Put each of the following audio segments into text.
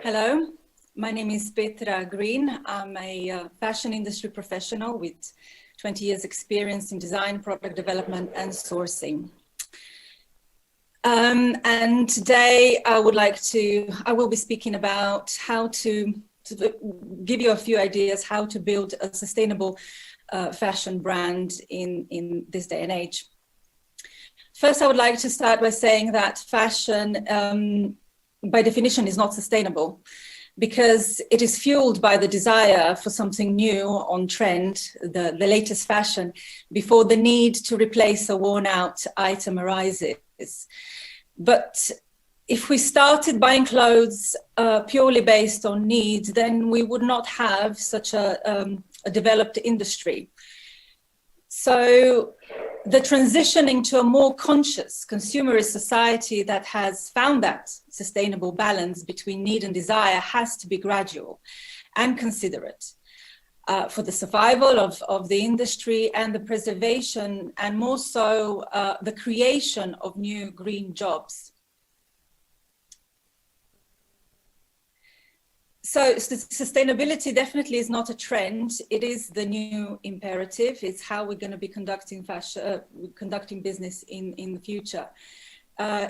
Hello, my name is Petra Green. I'm a fashion industry professional with 20 years experience in design, product development and sourcing. And today I will be speaking about how to give you a few ideas how to build a sustainable fashion brand in this day and age. First, I would like to start by saying that fashion by definition is not sustainable because it is fueled by the desire for something new on trend, the latest fashion, before the need to replace a worn out item arises. But if we started buying clothes purely based on need, then we would not have such a developed industry. So the transitioning to a more conscious consumerist society that has found that sustainable balance between need and desire has to be gradual and considerate for the survival of the industry and the preservation and more so the creation of new green jobs. So sustainability definitely is not a trend. It is the new imperative. It's how we're going to be conducting business in the future.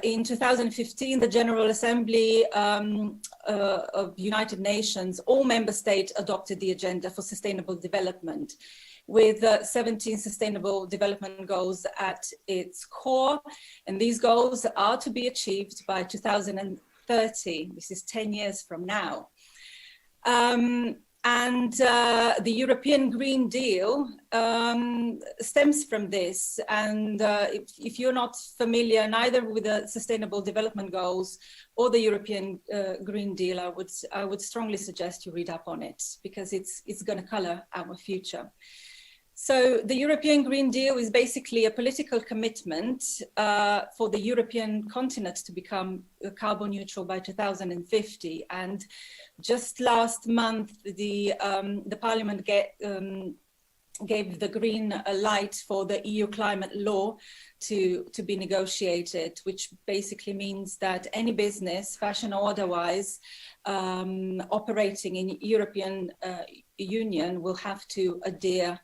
In 2015, the General Assembly of United Nations, all member states adopted the Agenda for Sustainable Development with 17 Sustainable Development Goals at its core. And these goals are to be achieved by 2030. This is 10 years from now. The European Green Deal stems from this. And if you're not familiar neither with the Sustainable Development Goals or the European Green Deal, I would strongly suggest you read up on it because it's going to color our future. So the European Green Deal is basically a political commitment for the European continent to become carbon neutral by 2050. And just last month, the Parliament gave the green light for the EU climate law to be negotiated, which basically means that any business, fashion or otherwise, operating in European Union will have to adhere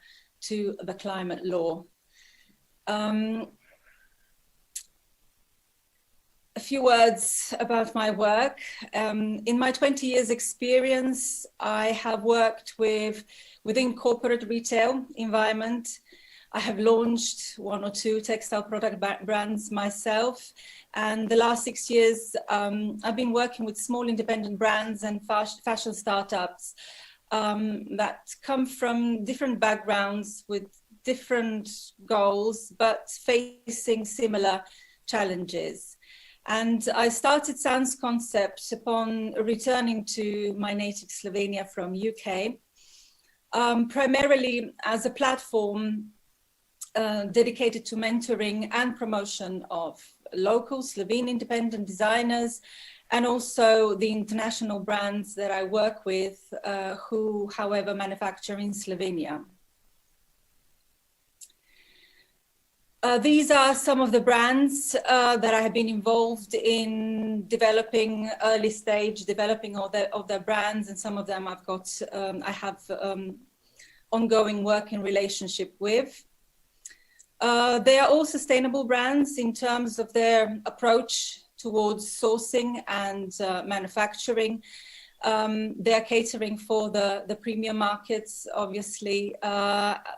to the climate law. A few words about my work. In my 20 years experience, I have worked within corporate retail environment. I have launched 1 or 2 textile product brands myself. And the last 6 years, I've been working with small independent brands and fashion startups that come from different backgrounds with different goals, but facing similar challenges. And I started Sans Concept upon returning to my native Slovenia from UK, primarily as a platform dedicated to mentoring and promotion of local Slovene independent designers, and also the international brands that I work with, who, however, manufacture in Slovenia. These are some of the brands that I have been involved in developing, early stage developing of their brands, and some of them I've got, I have ongoing working relationship with. They are all sustainable brands in terms of their approach towards sourcing and manufacturing. They are catering for the premium markets, obviously,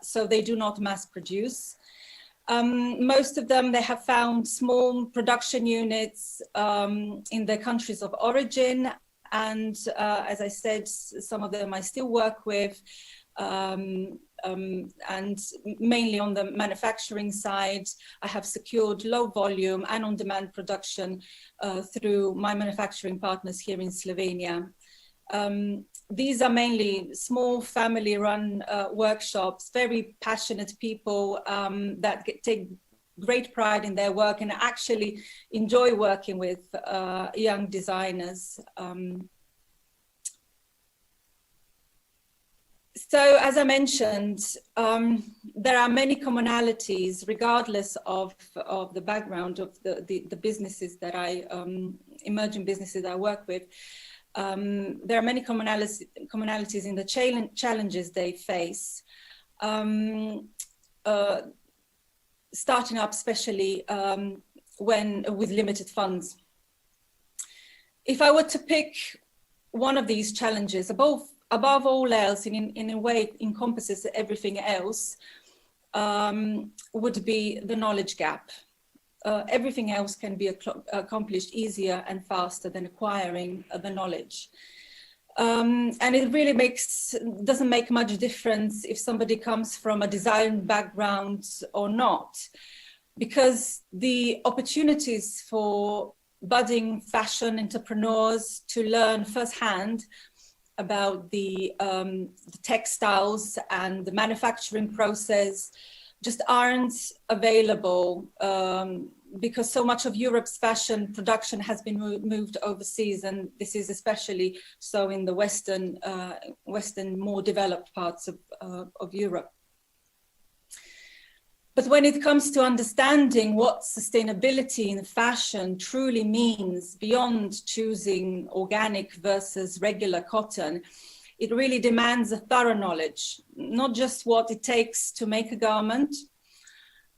so they do not mass produce. Most of them, they have found small production units in their countries of origin. And as I said, some of them I still work with, and mainly on the manufacturing side, I have secured low volume and on-demand production through my manufacturing partners here in Slovenia. These are mainly small family-run workshops, very passionate people that take great pride in their work and actually enjoy working with young designers. So, as I mentioned, there are many commonalities, regardless of the background of the businesses that emerging businesses I work with. There are many commonalities in the challenges they face, starting up especially with limited funds. If I were to pick one of these challenges, above all else, in a way it encompasses everything else, would be the knowledge gap. Everything else can be accomplished easier and faster than acquiring the knowledge. And it really doesn't make much difference if somebody comes from a design background or not, because the opportunities for budding fashion entrepreneurs to learn firsthand about the textiles and the manufacturing process just aren't available, because so much of Europe's fashion production has been moved overseas, and this is especially so in the Western, more developed parts of Europe. But when it comes to understanding what sustainability in fashion truly means, beyond choosing organic versus regular cotton, it really demands a thorough knowledge, not just what it takes to make a garment,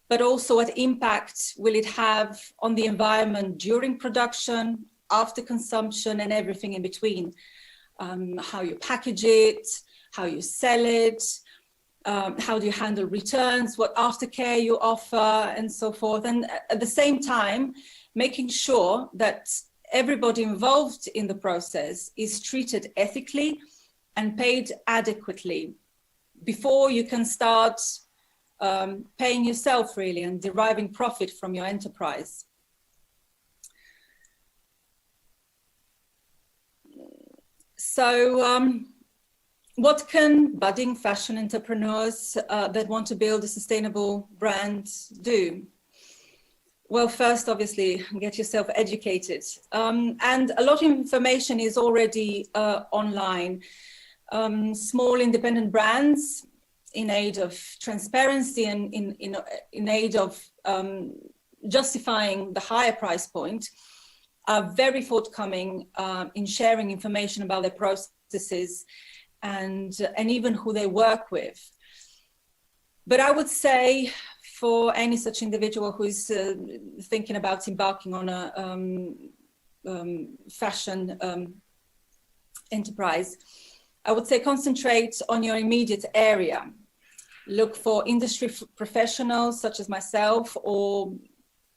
but also what impact will it have on the environment during production, after consumption, and everything in between. How you package it, how you sell it, how do you handle returns, what aftercare you offer, and so forth. And at the same time, making sure that everybody involved in the process is treated ethically and paid adequately before you can start paying yourself, really, and deriving profit from your enterprise. So what can budding fashion entrepreneurs that want to build a sustainable brand do? Well, first, obviously, get yourself educated. And a lot of information is already online. Small independent brands, in aid of transparency and in aid of justifying the higher price point, are very forthcoming in sharing information about their processes and even who they work with. But I would say for any such individual who is thinking about embarking on a fashion enterprise, I would say concentrate on your immediate area. Look for industry professionals such as myself, or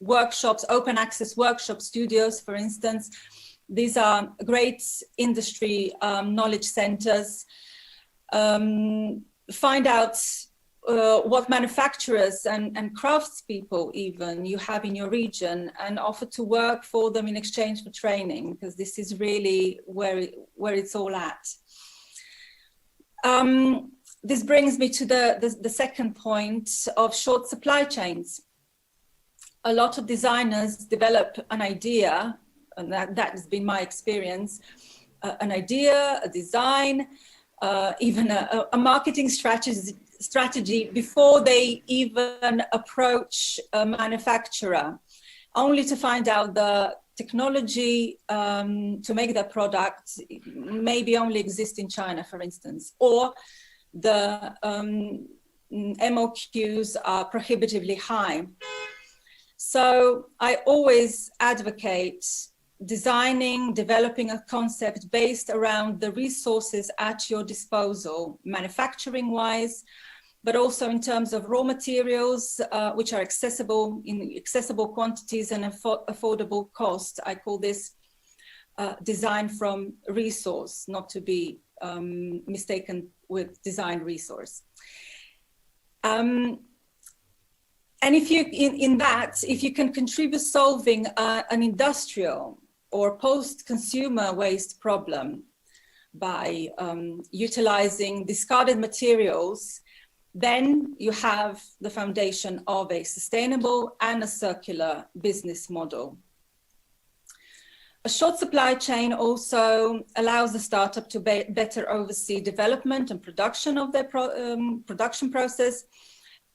workshops, open access workshop studios, for instance. These are great industry knowledge centers. Find out what manufacturers and craftspeople even you have in your region, and offer to work for them in exchange for training, because this is really where it's all at. This brings me to the second point of short supply chains. A lot of designers develop an idea, and that has been my experience, an idea, a design, even a marketing strategy before they even approach a manufacturer, only to find out the technology to make that product maybe only exist in China, for instance, or the MOQs are prohibitively high. So I always advocate developing a concept based around the resources at your disposal, manufacturing-wise, but also in terms of raw materials, which are accessible in accessible quantities and affordable cost. I call this design from resource, not to be mistaken with design resource. And if you, if you can contribute solving an industrial or post-consumer waste problem, by utilizing discarded materials, then you have the foundation of a sustainable and a circular business model. A short supply chain also allows the startup to better oversee development and production of their production process,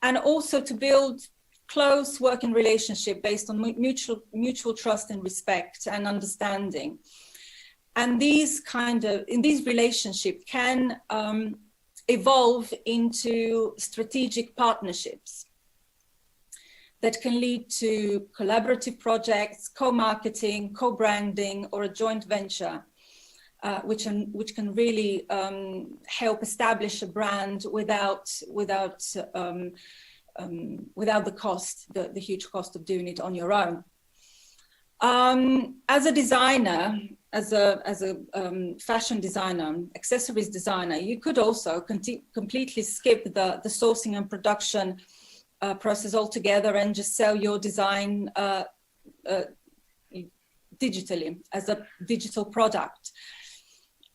and also to build close working relationship based on mutual trust and respect and understanding. And these relationships can evolve into strategic partnerships that can lead to collaborative projects, co-marketing, co-branding, or a joint venture, which can really help establish a brand without the cost, the huge cost of doing it on your own. As a designer, as a fashion designer, accessories designer, you could also completely skip the sourcing and production process altogether and just sell your design digitally as a digital product.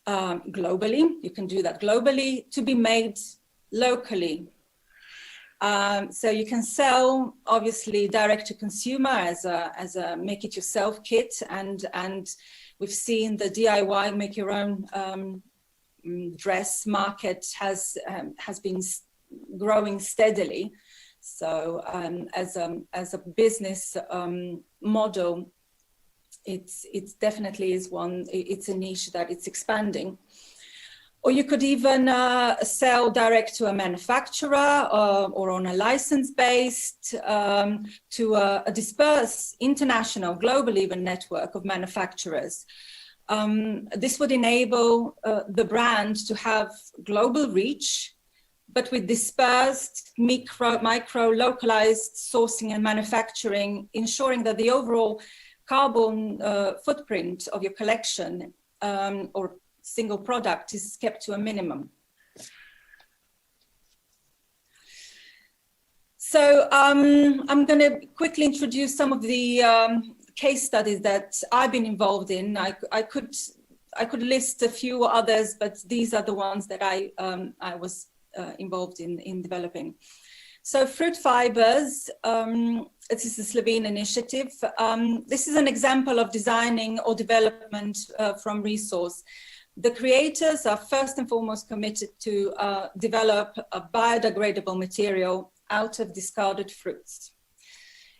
Globally, you can do that globally, to be made locally. So you can sell, obviously, direct to consumer as a make it yourself kit, and we've seen the DIY make your own dress market has been growing steadily. So as a business model, it's definitely is one. It's a niche that it's expanding. Or you could even sell direct to a manufacturer or on a license-based to a dispersed international, global even network of manufacturers. This would enable the brand to have global reach, but with dispersed, micro, localized sourcing and manufacturing, ensuring that the overall carbon footprint of your collection or single product is kept to a minimum. So I'm going to quickly introduce some of the case studies that I've been involved in. I could list a few others, but these are the ones that I was involved in developing. So Fruit Fibres, this is a Slovene initiative. This is an example of designing or development from resource. The creators are first and foremost committed to develop a biodegradable material out of discarded fruits.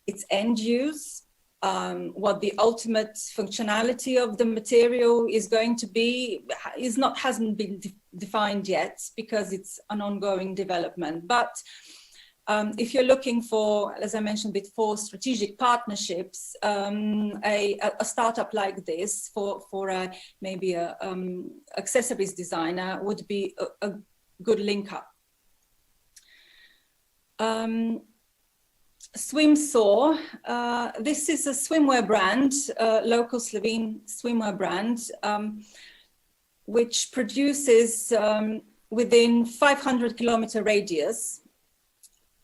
Its end use, what the ultimate functionality of the material is going to be, hasn't been defined yet, because it's an ongoing development. But if you're looking for, as I mentioned before, strategic partnerships, a startup like this for maybe a accessories designer would be a good link up. Swimwear, this is a swimwear brand, local Slovene swimwear brand, which produces within 500-kilometer radius,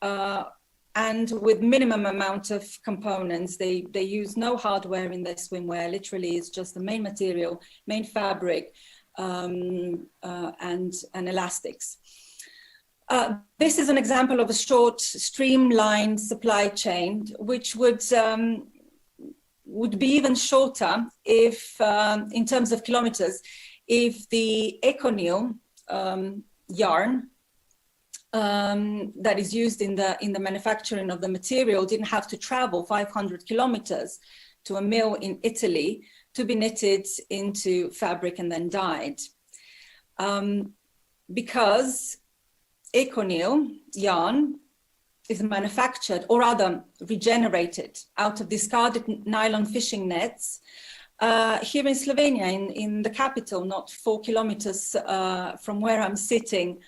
and with minimum amount of components. They use no hardware in their swimwear. Literally, it's just the main material, main fabric, and elastics. This is an example of a short, streamlined supply chain, which would be even shorter if, in terms of kilometers, if the Aquafill yarn that is used in the manufacturing of the material didn't have to travel 500 kilometers to a mill in Italy to be knitted into fabric and then dyed. Because Aquafill yarn is manufactured, or rather regenerated, out of discarded nylon fishing nets here in Slovenia, in the capital, not 4 kilometers from where I'm sitting.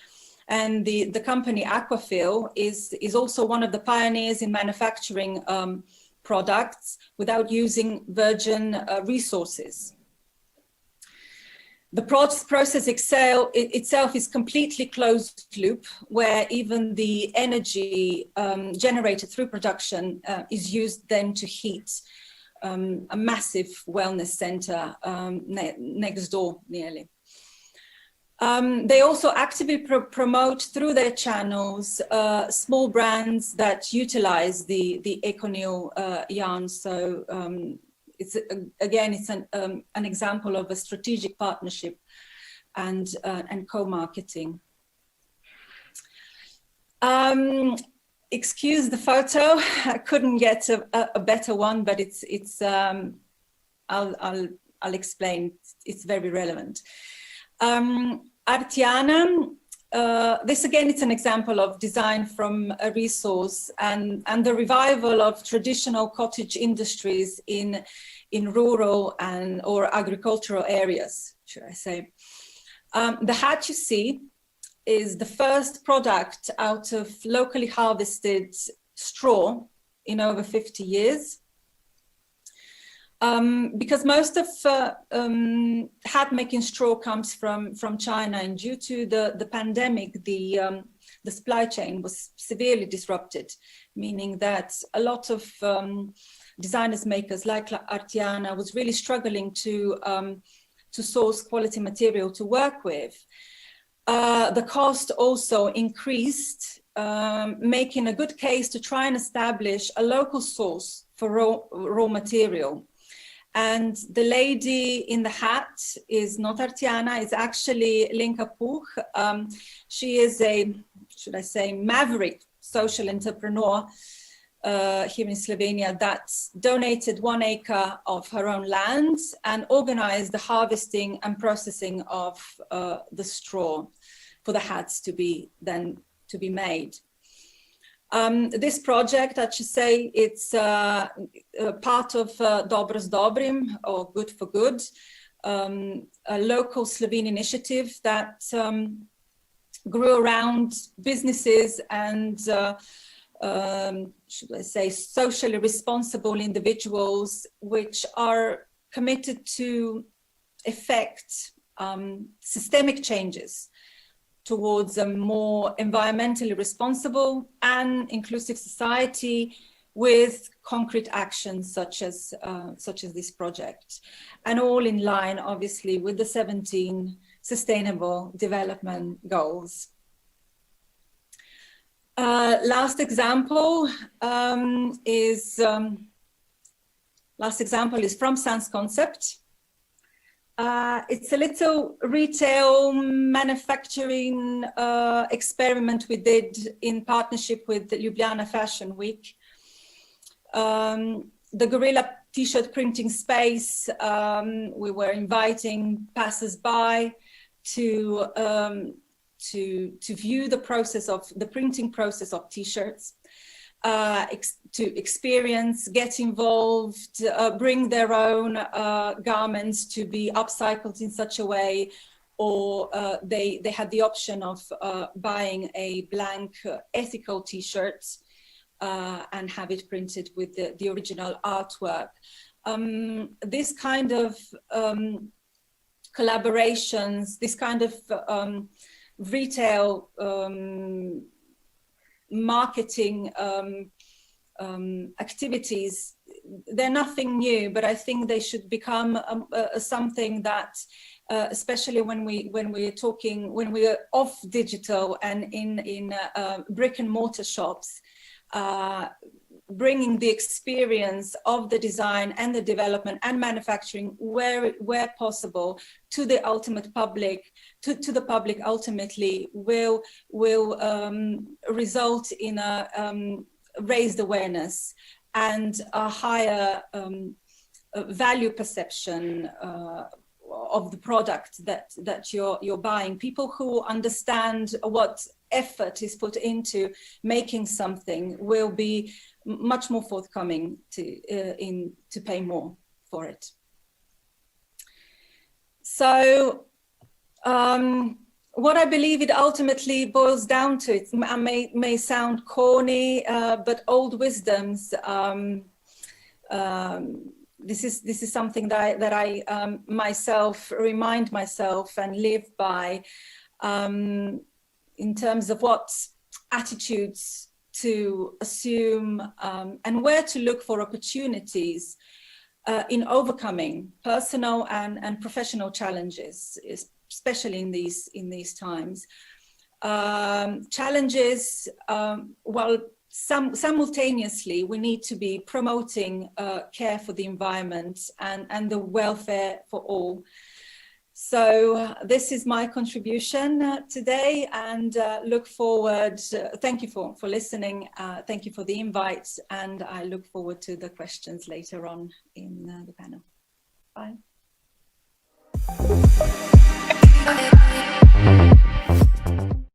And the company Aquafill is also one of the pioneers in manufacturing products without using virgin resources. The process itself is completely closed loop, where even the energy generated through production is used then to heat a massive wellness center next door nearly. They also actively promote through their channels small brands that utilize the ECONYL yarn. So it's an example of a strategic partnership and co-marketing. Excuse the photo. I couldn't get a better one, but I'll explain. It's very relevant. Artiana, this again, it's an example of design from a resource and the revival of traditional cottage industries in rural or agricultural areas, should I say. The hat you see is the first product out of locally harvested straw in over 50 years. Because most of hat making straw comes from China, and due to the pandemic, the supply chain was severely disrupted, meaning that a lot of designers makers like Artiana was really struggling to source quality material to work with. The cost also increased, making a good case to try and establish a local source for raw material. And the lady in the hat is not Artiana, it's actually Linka Puch. She is a, should I say, maverick social entrepreneur here in Slovenia that donated 1 acre of her own land and organized the harvesting and processing of the straw for the hats to be made. This project, I should say, it's part of Dobro s Dobrim, or Good for Good, a local Slovene initiative that grew around businesses and, should I say, socially responsible individuals which are committed to effect systemic changes towards a more environmentally responsible and inclusive society with concrete actions such as this project, and all in line, obviously, with the 17 Sustainable Development Goals. Last example is from Sans Concept. It's a little retail manufacturing experiment we did in partnership with the Ljubljana Fashion Week. The Gorilla T-shirt printing space, we were inviting passers-by to view the printing process of T-shirts, to experience, get involved, bring their own garments to be upcycled in such a way, or they had the option of buying a blank ethical T-shirt and have it printed with the original artwork. This kind of collaborations, this kind of retail marketing activities, they're nothing new, but I think they should become something that, especially when we are off digital and in brick and mortar shops, bringing the experience of the design and the development and manufacturing where possible to the ultimate public, to the public ultimately will result in a raised awareness and a higher value perception of the product that you're buying. People who understand what effort is put into making something will be much more forthcoming to pay more for it. So what I believe it ultimately boils down to, it may sound corny, but old wisdoms. This is something that I myself remind myself and live by, in terms of what attitudes to assume and where to look for opportunities in overcoming personal and professional challenges, especially in these times. Challenges, while simultaneously we need to be promoting care for the environment and the welfare for all. So this is my contribution today, and look forward. Thank you for listening. Thank you for the invite, and I look forward to the questions later on in the panel. Bye.